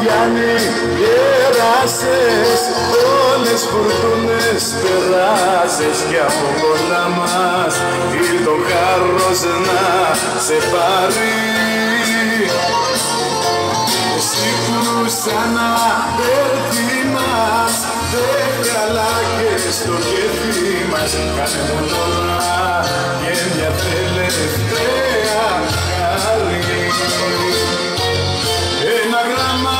Γιάννη, πέρασες όλες φουρτούνες, περάσες κι από κοντά μας ήρθε ο χάρος να σε πάρει. Εσύ που σαν να περτιμάς, δεν καλά και στο κέφι μας, κάνε μου τώρα και μια τελευταία χάρη. Ένα γράμμα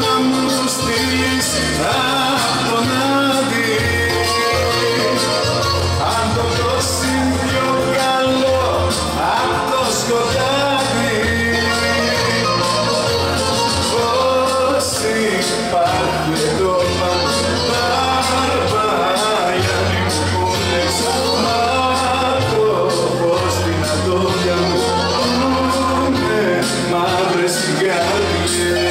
να μου στείλεις απ' τον Άδη, αν το δώσει πιο καλό απ' το σκοτάδι. Πώς υπάρχει εδώ Παρπαγιάννη μου που λες, μα το πώς δυνατόν μου πούνε μαύρες καρδιές.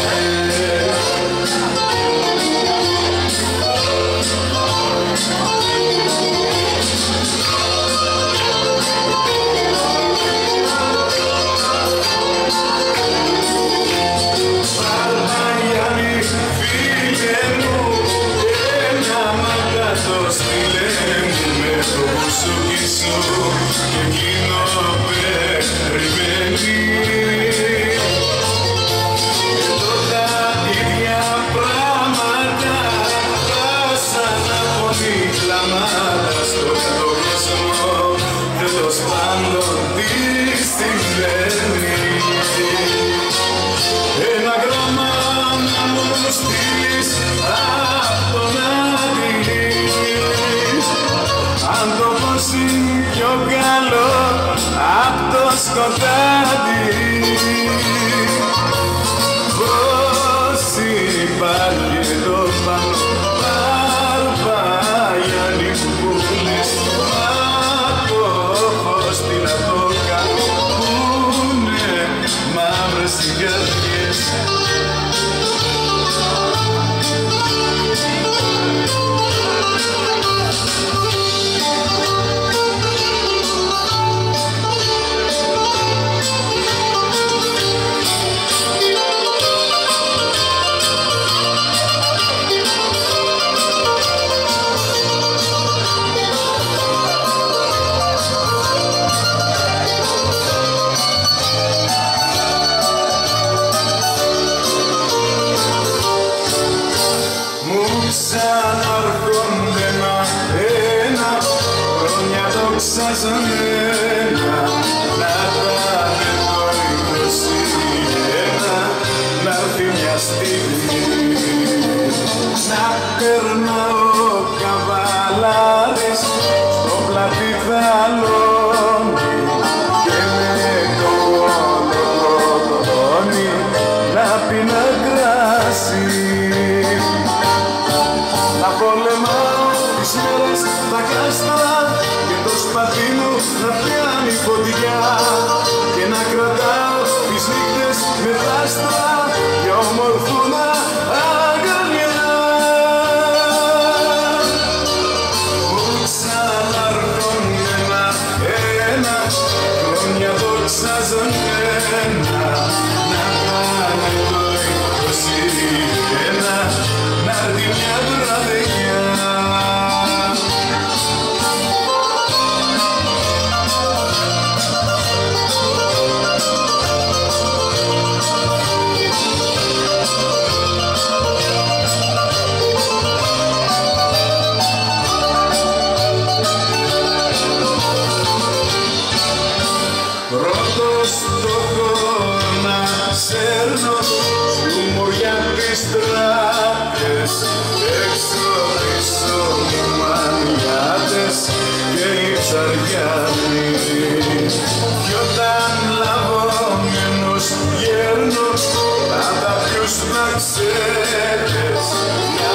Παρπαγιάννη φίλε μου, ένα μαγκάτο στείλε μου με το μπουσούκι σου και εκείνο περιμένει. Εδώ τα ίδια πράγματα σαν από τη κλαμάτα στον κόσμο, τέλος πάντων τι συμβαίνει. Ένα γράμμα να μου στείλεις απ' τον Άδη, αν το πώς είναι πιο καλό απ' το σκοτάδι. Πώς υπάρχει εδώ πάνω Παρπαγιάννη που λες, μα το πώς τι να το κάνω πούνε μαύρες οι καρδιές. Ξανάρχονται ένα, χρόνια δοξαζομένα, να πάνε το 21, να έρθει μια στιγμή, να περνάω καβαλάρης στο πλατή θαλόνι και με το κολοκοτόνι να πίνα κράσι. Να πολεμάω τις μέρες τα κάστρα και το σπαθί μου να πιάνει φωτιά και να κρατάω τις νύχτες με δάστρα για ομορφούνα αγκαλιά. Μου ξανάρχονται ένα, χρόνια δοξαζομένα, να κάνε το 21, να έρθει μια βραδιά. Πρώτος το χώρο σέρνω στου μωριά τις τράπιες, έξω πίσω μου μανιάτες και οι ψαριάνοι. Κι όταν λαβόμενος γέρνω, πάντα ποιους να ξέρεις, μια